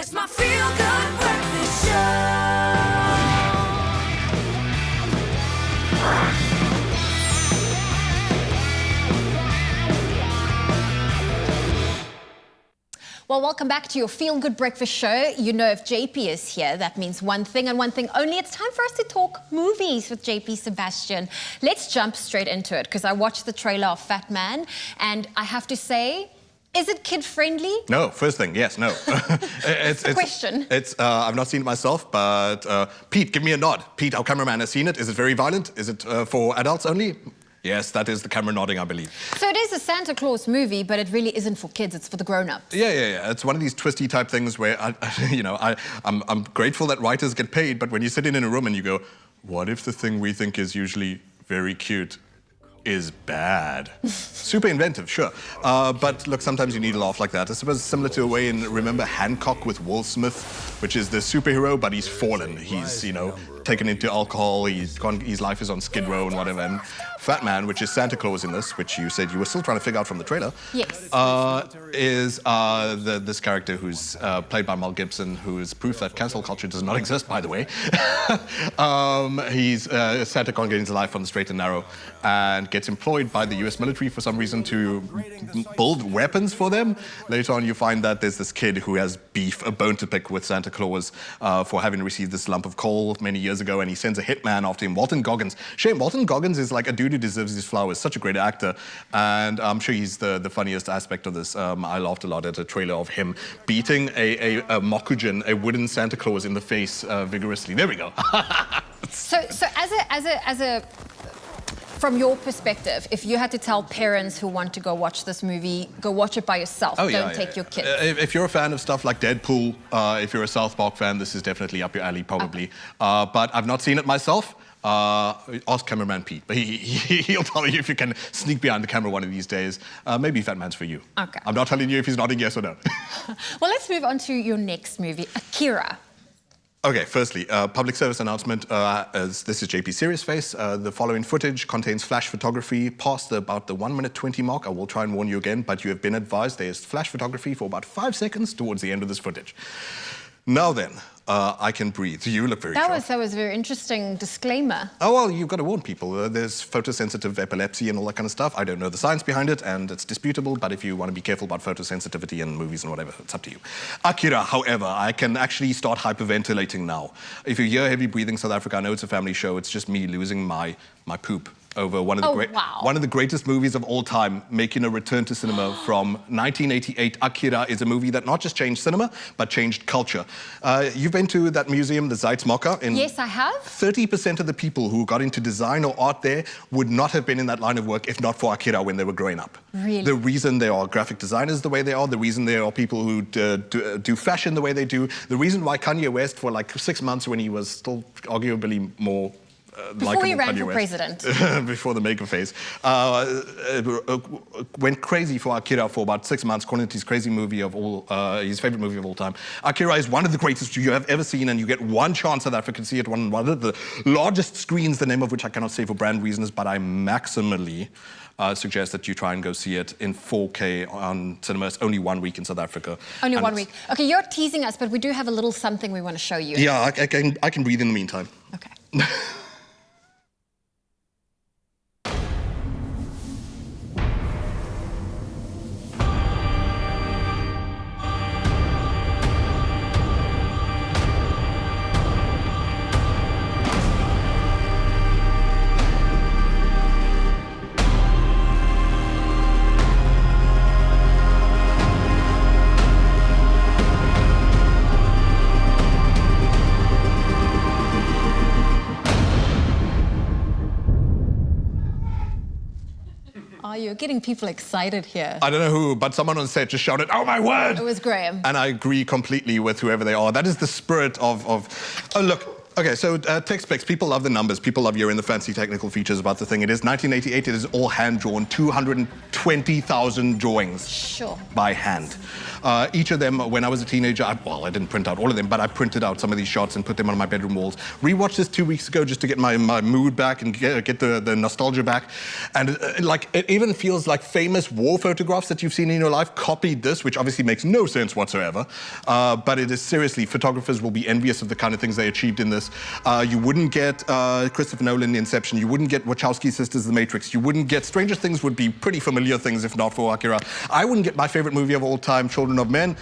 It's my feel-good breakfast show. Well, welcome back to your Feel Good Breakfast Show. You know, if JP is here, that means one thing and one thing only. It's time for us to talk movies with JP Sebastian. Let's jump straight into it, because I watched the trailer of Fatman, and I have to say, is it kid-friendly? No, first thing, yes, no. it's question. I've not seen it myself, but Pete, give me a nod. Pete, our cameraman, has seen it. Is it very violent? Is it for adults only? Yes, that is the camera nodding, I believe. So it is a Santa Claus movie, but it really isn't for kids, it's for the grown-ups. Yeah. It's one of these twisty type things where, I'm grateful that writers get paid, but when you sit in a room and you go, what if the thing we think is usually very cute is bad? Super inventive, sure. But look, sometimes you need a laugh like that. I suppose it's similar to a way in, remember Hancock with Will Smith, which is the superhero, but he's fallen. He's, taken into alcohol, his life is on Skid Row and whatever. And Fatman, which is Santa Claus in this, which you said you were still trying to figure out from the trailer, yes, is this character who's played by Mel Gibson, who is proof that cancel culture does not exist, by the way. He's Santa Con getting his life on the straight and narrow and gets employed by the US military for some reason to build weapons for them. Later on, you find that there's this kid who has beef, a bone to pick with Santa Claus for having received this lump of coal many years ago, and he sends a hitman after him, Walton Goggins. Shame, Walton Goggins is like a dude who deserves his flowers, such a great actor, and I'm sure he's the funniest aspect of this. I laughed a lot at a trailer of him beating a Mokujin, a wooden Santa Claus, in the face vigorously. There we go. So as a from your perspective, if you had to tell parents who want to go watch this movie, go watch it by yourself, don't take your kids. If you're a fan of stuff like Deadpool, if you're a South Park fan, this is definitely up your alley, probably. Okay. But I've not seen it myself. Ask cameraman Pete, but he'll tell you if you can sneak behind the camera one of these days. Maybe Fatman's for you. Okay. I'm not telling you if he's nodding yes or no. Well, let's move on to your next movie, Akira. Okay, firstly, public service announcement, as this is JP Serious Face. The following footage contains flash photography past about the 1 minute 20 mark. I will try and warn you again, but you have been advised there's flash photography for about 5 seconds towards the end of this footage. Now then, I can breathe. You look very shocked. That was a very interesting disclaimer. Oh, well, you've got to warn people. There's photosensitive epilepsy and all that kind of stuff. I don't know the science behind it, and it's disputable, but if you want to be careful about photosensitivity in movies and whatever, it's up to you. Akira, however, I can actually start hyperventilating now. If you hear heavy breathing, South Africa, I know it's a family show, it's just me losing my poop over one of the greatest movies of all time, making a return to cinema from 1988. Akira is a movie that not just changed cinema, but changed culture. You've been to that museum, the Zeitz-Mocker? Yes, I have. 30% of the people who got into design or art there would not have been in that line of work if not for Akira when they were growing up. Really? The reason there are graphic designers the way they are, the reason there are people who do fashion the way they do, the reason why Kanye West, for like 6 months when he was still arguably more before he ran for president. Before the maker phase. Went crazy for Akira for about 6 months, calling it his crazy movie of all, his favorite movie of all time. Akira is one of the greatest you have ever seen, and you get one chance South Africa to see it on one of the largest screens, the name of which I cannot say for brand reasons, but I maximally suggest that you try and go see it in 4K on cinema. It's only 1 week in South Africa. Only 1 week. Okay, you're teasing us, but we do have a little something we want to show you. Yeah, I can breathe in the meantime. Okay. Oh, you're getting people excited here. I don't know who, but someone on set just shouted, "Oh my word!" It was Graham. And I agree completely with whoever they are. That is the spirit of oh, look. Okay, so tech specs, people love the numbers, people love hearing the fancy technical features about the thing. It is 1988, it is all hand-drawn, 220,000 drawings. Sure. By hand. Each of them, when I was a teenager, I didn't print out all of them, but I printed out some of these shots and put them on my bedroom walls. Rewatched this 2 weeks ago just to get my mood back and get the nostalgia back. And like, it even feels like famous war photographs that you've seen in your life copied this, which obviously makes no sense whatsoever. But it is seriously, photographers will be envious of the kind of things they achieved in this. You wouldn't get Christopher Nolan, Inception. You wouldn't get Wachowski sisters, The Matrix. You wouldn't get Stranger Things would be pretty familiar things if not for Akira. I wouldn't get my favorite movie of all time, Children of Men.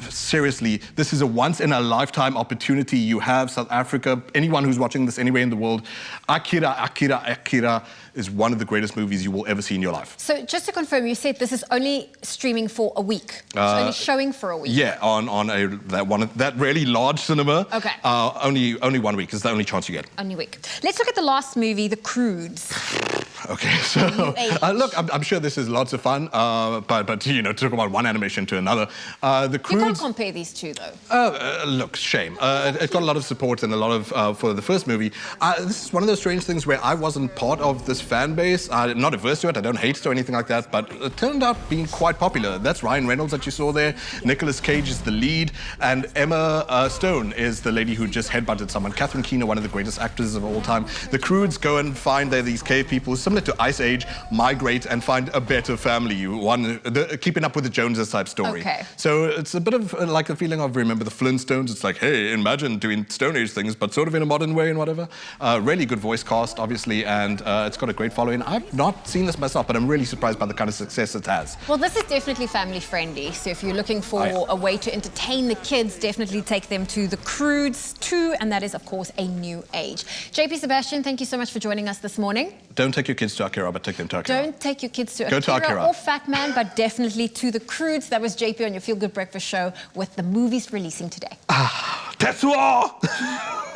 Seriously, this is a once-in-a-lifetime opportunity you have, South Africa, anyone who's watching this anywhere in the world. Akira is one of the greatest movies you will ever see in your life. So just to confirm, you said this is only streaming for a week. It's only showing for a week. Yeah, on that really large cinema. Okay. Only 1 week is the only chance you get. Only week. Let's look at the last movie, The Croods. Okay, so look, I'm sure this is lots of fun, but you know, to talk about one animation to another, The Croods. You can't compare these two, though. Look, shame. It got a lot of support and a lot of for the first movie. This is one of those strange things where I wasn't part of this fan base. I'm not averse to it. I don't hate it or anything like that, but it turned out being quite popular. That's Ryan Reynolds that you saw there. Nicolas Cage is the lead, and Emma Stone is the lady who just headbutted someone. Catherine Keener, one of the greatest actresses of all time. The Croods go and find these cave people, similar to Ice Age, migrate and find a better family. Keeping up with the Joneses type story. Okay. So it's a bit of like the feeling of, remember the Flintstones? It's like, hey, imagine doing Stone Age things, but sort of in a modern way and whatever. Really good voice cast, obviously, and it's got a great following. I've not seen this myself, but I'm really surprised by the kind of success it has. Well, this is definitely family friendly. So if you're looking for a way to entertain the kids, definitely take them to The Croods 2, and that is, of course, a new age. JP Sebastian, thank you so much for joining us this morning. Don't take your kids to Akira, but take them to Akira. Don't take your kids to Go to Akira or Fatman, but definitely to The Croods. That was JP on your Feel Good Breakfast show with the movies releasing today. That's all!